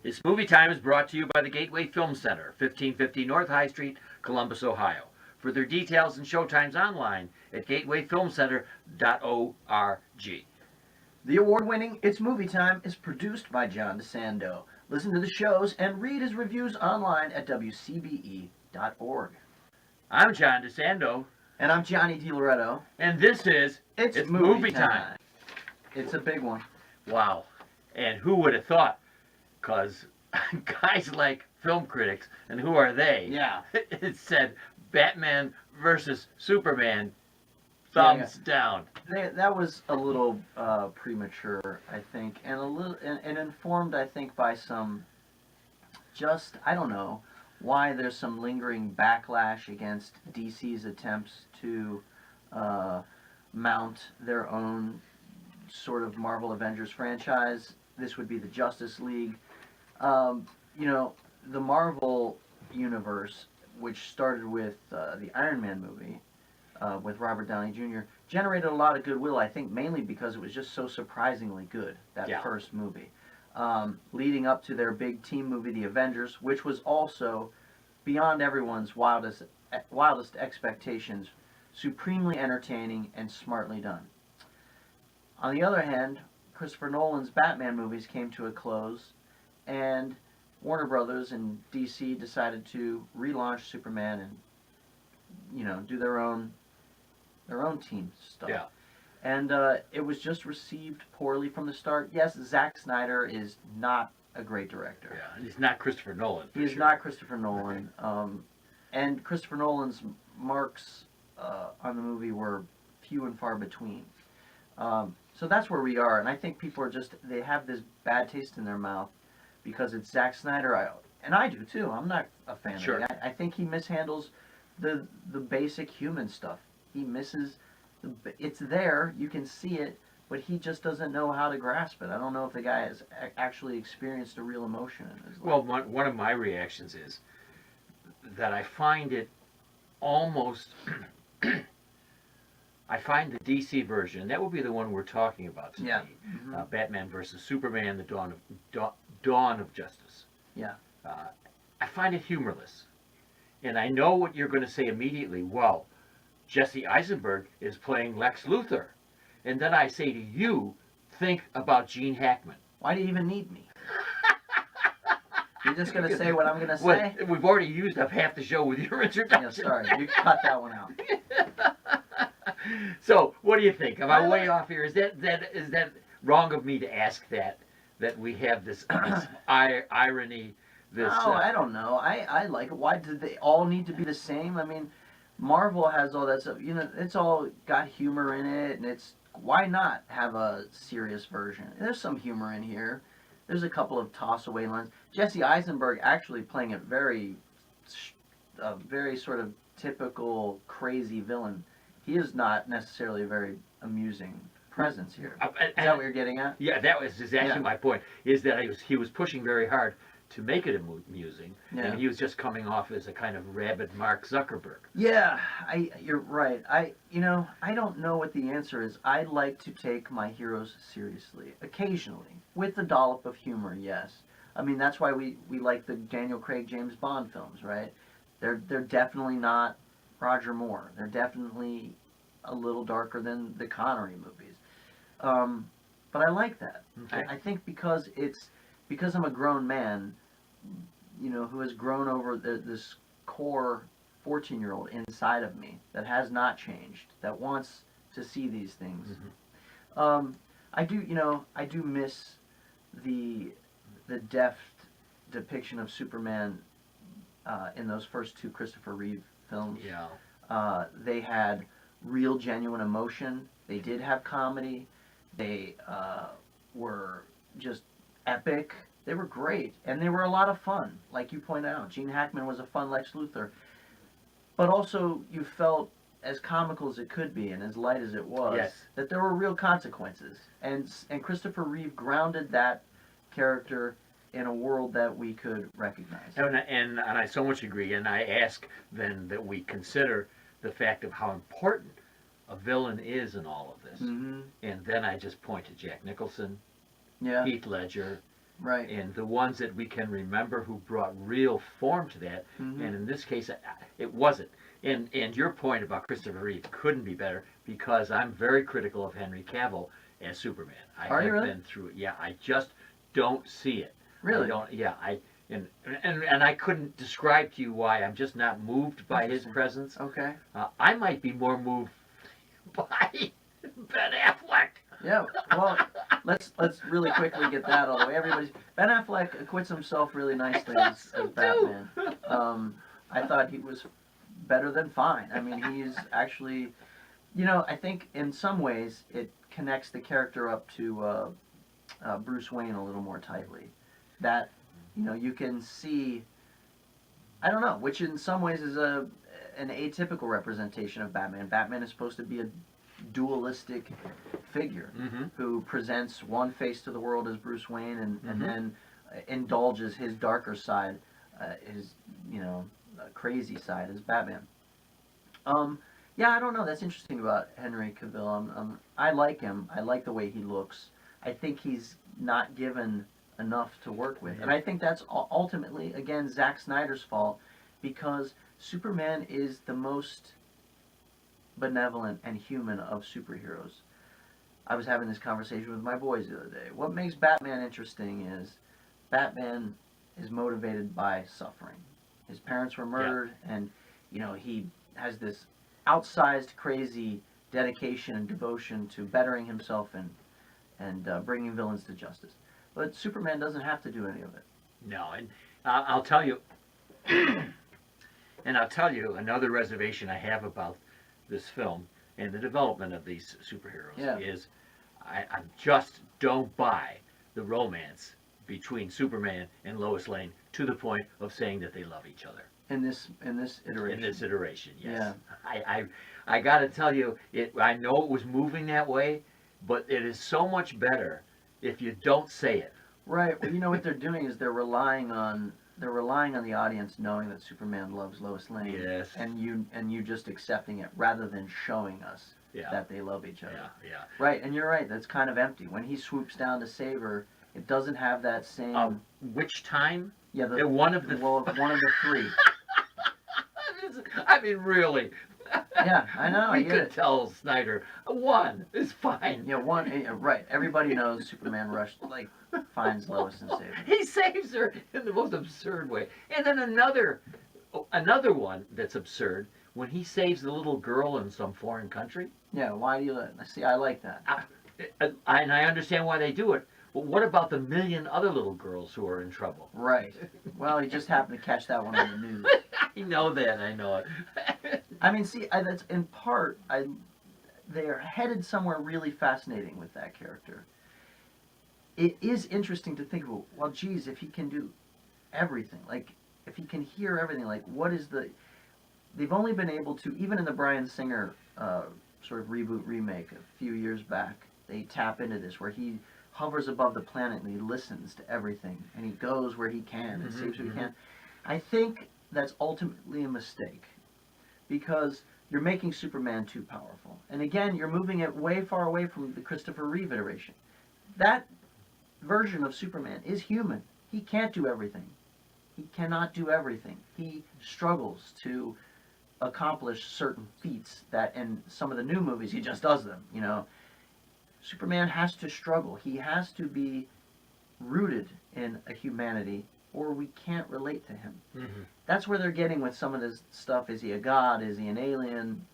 This movie time is brought to you by the Gateway Film Center, 1550 North High Street, Columbus, Ohio. Further details and showtimes online at gatewayfilmcenter.org. The award-winning It's Movie Time is produced by John DeSando. Listen to the shows and read his reviews online at WCBE.org. I'm John DeSando. And I'm Johnny DiLoretto. And this is It's Movie Time. It's a big one. Wow. And who would have thought? Because guys like film critics, and who are they? Yeah. It said Batman versus Superman, thumbs down. That was a little premature, I think, and a little and informed, I think, by some just, I don't know, why there's some lingering backlash against DC's attempts to mount their own sort of Marvel Avengers franchise. This would be the Justice League. You know, the Marvel universe, which started with the Iron Man movie with Robert Downey Jr., generated a lot of goodwill, I think, mainly because it was just so surprisingly good, that first movie. Leading up to their big team movie, The Avengers, which was also, beyond everyone's wildest expectations, supremely entertaining and smartly done. On the other hand, Christopher Nolan's Batman movies came to a close, and Warner Brothers and DC decided to relaunch Superman and, you know, do their own team stuff. Yeah. And it was just received poorly from the start. Yes, Zack Snyder is not a great director. Yeah, he's not Christopher Nolan. He's not Christopher Nolan. And Christopher Nolan's marks on the movie were few and far between. So that's where we are, and I think people are they have this bad taste in their mouth because it's Zack Snyder, and I do too. I'm not a fan of it. I think he mishandles the basic human stuff. He misses, it's there, you can see it, but he just doesn't know how to grasp it. I don't know if the guy has actually experienced a real emotion in his life. Well, one of my reactions is that I find it almost... I find the DC version, that will be the one we're talking about today. Yeah. Mm-hmm. Batman versus Superman, the Dawn of Justice. Yeah. I find it humorless. And I know what you're going to say immediately. Well, Jesse Eisenberg is playing Lex Luthor. And then I say to you, think about Gene Hackman. Why do you even need me? You're just going to say what I'm going to say? Well, we've already used up half the show with your introduction. Yeah, sorry. You cut that one out. So, what do you think? Am I way off here? Is that wrong of me to ask that we have this irony? This I don't know. I like it. Why do they all need to be the same? I mean, Marvel has all that stuff. You know, it's all got humor in it, and why not have a serious version? There's some humor in here. There's a couple of toss-away lines. Jesse Eisenberg actually playing a very sort of typical crazy villain. He is not necessarily a very amusing presence here. Is that what you're getting at? Yeah, that was exactly my point. Is that he was pushing very hard to make it amusing, and he was just coming off as a kind of rabid Mark Zuckerberg. Yeah, you're right. I don't know what the answer is. I like to take my heroes seriously, occasionally, with a dollop of humor. Yes, I mean that's why we like the Daniel Craig James Bond films, right? They're definitely not Roger Moore. They're definitely a little darker than the Connery movies. But I like that. Okay. I think because I'm a grown man, you know, who has grown over this core 14-year-old inside of me that has not changed, that wants to see these things. Mm-hmm. I do miss the deft depiction of Superman in those first two Christopher Reeve films. Yeah. They had real, genuine emotion. They did have comedy. They were just epic. They were great, and they were a lot of fun. Like you pointed out, Gene Hackman was a fun Lex Luthor. But also, you felt, as comical as it could be, and as light as it was, that there were real consequences. And Christopher Reeve grounded that character in a world that we could recognize. And I so much agree. And I ask then that we consider the fact of how important a villain is in all of this. Mm-hmm. And then I just point to Jack Nicholson, Heath Ledger, Right. and the ones that we can remember who brought real form to that. Mm-hmm. And in this case, it wasn't. And your point about Christopher Reeve couldn't be better, because I'm very critical of Henry Cavill as Superman. I Are you have really? been through it. Yeah, I just don't see it. Really? I don't. Yeah, and I couldn't describe to you why. I'm just not moved by his Interesting. presence. Okay. I might be more moved by Ben Affleck. Yeah. Well, let's really quickly get that out of the way. Ben Affleck acquits himself really nicely as So Batman. I thought he was better than fine. I mean, he's actually, I think in some ways it connects the character up to Bruce Wayne a little more tightly. That, you can see, I don't know, which in some ways is an atypical representation of Batman. Batman is supposed to be a dualistic figure Mm-hmm. who presents one face to the world as Bruce Wayne and Mhm. then indulges his darker side, his, crazy side as Batman. Yeah, I don't know. That's interesting about Henry Cavill. I like him. I like the way he looks. I think he's not given enough to work with, and I think that's ultimately, again, Zack Snyder's fault, because Superman is the most benevolent and human of superheroes. I was having this conversation with my boys the other day. What makes Batman interesting is Batman is motivated by suffering. His parents were murdered, and he has this outsized, crazy dedication and devotion to bettering himself and bringing villains to justice. But Superman doesn't have to do any of it. No, and I'll tell you, and I'll tell you another reservation I have about this film and the development of these superheroes is I just don't buy the romance between Superman and Lois Lane to the point of saying that they love each other. In this iteration. In this iteration, yes. Yeah. I got to tell you, I know it was moving that way, but it is so much better if you don't say it. Right. Well, what they're doing is they're relying on the audience knowing that Superman loves Lois Lane. Yes. And you just accepting it rather than showing us Yeah. that they love each other. Yeah. Right. And you're right. That's kind of empty. When he swoops down to save her, it doesn't have that same. Which time? Yeah. One of the one of the three. I mean, really. Yeah, I know. We could tell Snyder one is fine. Yeah, one. Right. Everybody knows Superman finds Lois and saves her. He saves her in the most absurd way. And then another one that's absurd, when he saves the little girl in some foreign country. Yeah. Why do you see? I like that. And I understand why they do it. But what about the million other little girls who are in trouble? Right. Well, he just happened to catch that one on the news. I know that. I know it. I mean, see, that's in part. They're headed somewhere really fascinating with that character. It is interesting to think about. Well, geez, if he can do everything, like if he can hear everything, like what is the? They've only been able to, even in the Bryan Singer sort of reboot remake a few years back, they tap into this where he hovers above the planet and he listens to everything and he goes where he can and saves who he can. I think that's ultimately a mistake because you're making Superman too powerful. And again, you're moving it way far away from the Christopher Reeve iteration. That version of Superman is human. He can't do everything. He cannot do everything. He struggles to accomplish certain feats that in some of the new movies he just does them, Superman has to struggle. He has to be rooted in a humanity or we can't relate to him. Mm-hmm. That's where they're getting with some of this stuff. Is he a god? Is he an alien?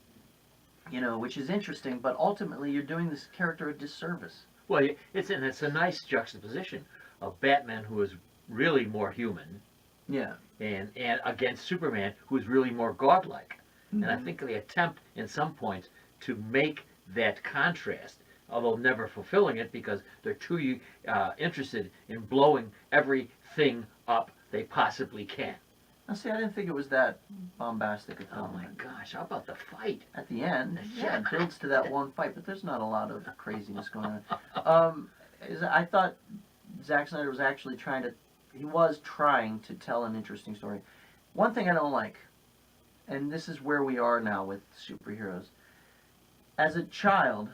Which is interesting, but ultimately you're doing this character a disservice. Well, it's a nice juxtaposition of Batman, who is really more human, Yeah. and against Superman, who is really more godlike. Mm-hmm. And I think they attempt, in some points, to make that contrast, although never fulfilling it because they're too interested in blowing everything up they possibly can. Now, see, I didn't think it was that bombastic a Oh film. my gosh, how about the fight? At the end, yeah, it builds to that one fight, but there's not a lot of craziness going on. I thought Zack Snyder was actually trying to tell an interesting story. One thing I don't like, and this is where we are now with superheroes. As a child,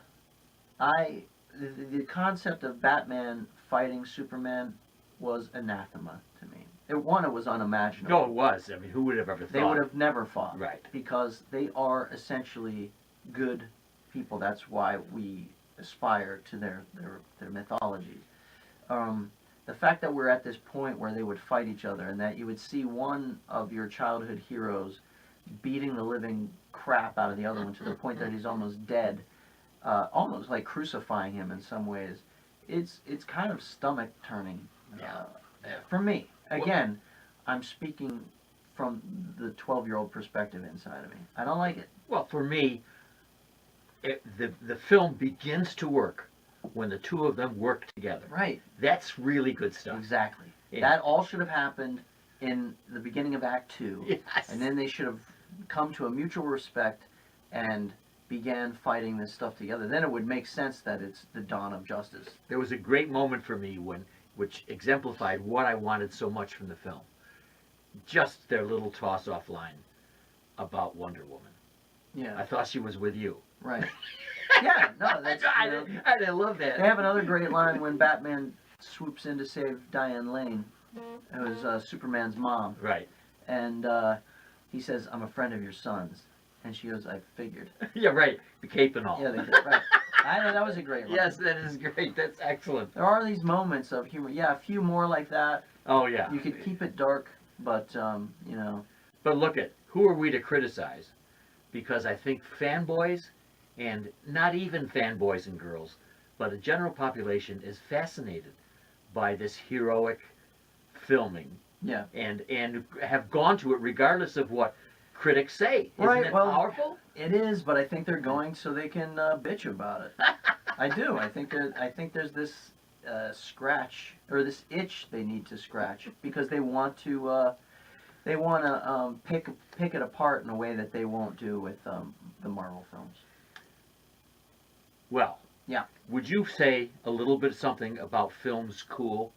the concept of Batman fighting Superman was anathema to me. It was unimaginable. No, it was. I mean, who would have ever thought? They would have never fought. Right. Because they are essentially good people. That's why we aspire to their mythology. The fact that we're at this point where they would fight each other, and that you would see one of your childhood heroes beating the living crap out of the other one to the point that he's almost dead, almost like crucifying him in some ways, it's kind of stomach turning for me. Again, I'm speaking from the 12-year-old perspective inside of me. I don't like it. Well, for me, the film begins to work when the two of them work together. Right. That's really good stuff. Exactly. Yeah. That all should have happened in the beginning of Act 2. Yes. And then they should have come to a mutual respect and began fighting this stuff together. Then it would make sense that it's the dawn of justice. There was a great moment for me which exemplified what I wanted so much from the film. Just their little toss-off line about Wonder Woman. Yeah. I thought she was with you. Right. Yeah, no, that's... I love that. They have another great line when Batman swoops in to save Diane Lane. It was Superman's mom. Right. And he says, "I'm a friend of your son's." And she goes, "I figured." Yeah, right. The cape and all. Yeah, they did. Right. I know, that was a great line. Yes, that is great. That's excellent. There are these moments of humor. Yeah, a few more like that. Oh, yeah. You could keep it dark, but, you know. But look at, who are we to criticize? Because I think fanboys, and not even fanboys and girls, but a general population is fascinated by this heroic filming. Yeah. And have gone to it regardless of what critics say. Isn't it powerful? It is, but I think they're going so they can bitch about it. I do. I think there's this scratch, or this itch they need to scratch, because they want to pick it apart in a way that they won't do with the Marvel films. Well, yeah. Would you say a little bit something about Films Cool?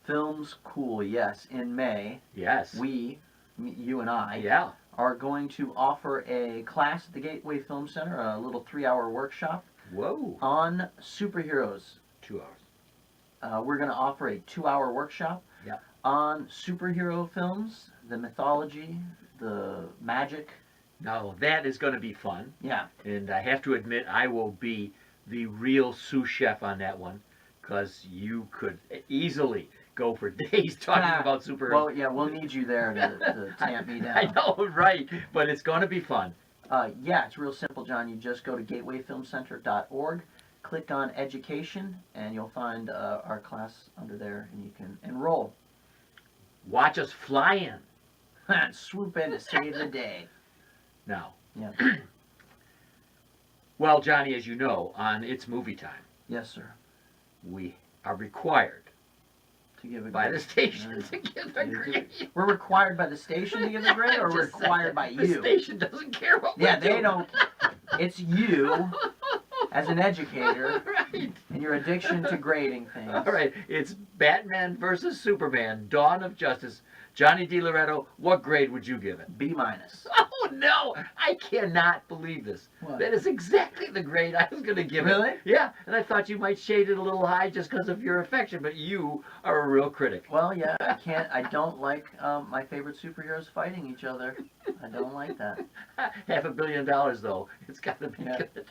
Films Cool, yes. In May, yes, you and I, yeah, are going to offer a class at the Gateway Film Center, a little 3-hour workshop. Whoa. On superheroes. 2 hours. We're going to offer a 2-hour workshop. Yeah. On superhero films, the mythology, the magic. Now that is going to be fun. Yeah. And I have to admit, I will be the real sous chef on that one, because you could easily go for days talking about superheroes. Well, yeah, we'll need you there to tamp me down. I know, right? But it's going to be fun. Yeah, it's real simple, John. You just go to gatewayfilmcenter.org, click on education, and you'll find our class under there, and you can enroll. Watch us fly in. Swoop in to save the day. Now. Yeah. Well, Johnny, as you know, on It's Movie Time. Yes, sir. We are required to give a by grade. The station to give a grade. We're required by the station to give a grade, or we're required by you? The station doesn't care what we do. Yeah, they don't. It's you, as an educator, right, and your addiction to grading things. All right, it's Batman versus Superman, Dawn of Justice. Johnny DiLoretto, what grade would you give it? B-. Oh, no! I cannot believe this. What? That is exactly the grade I was going to give it. Really? Yeah, and I thought you might shade it a little high just because of your affection, but you are a real critic. Well, yeah, I don't like my favorite superheroes fighting each other. I don't like that. $500 million, though. It's got to be good.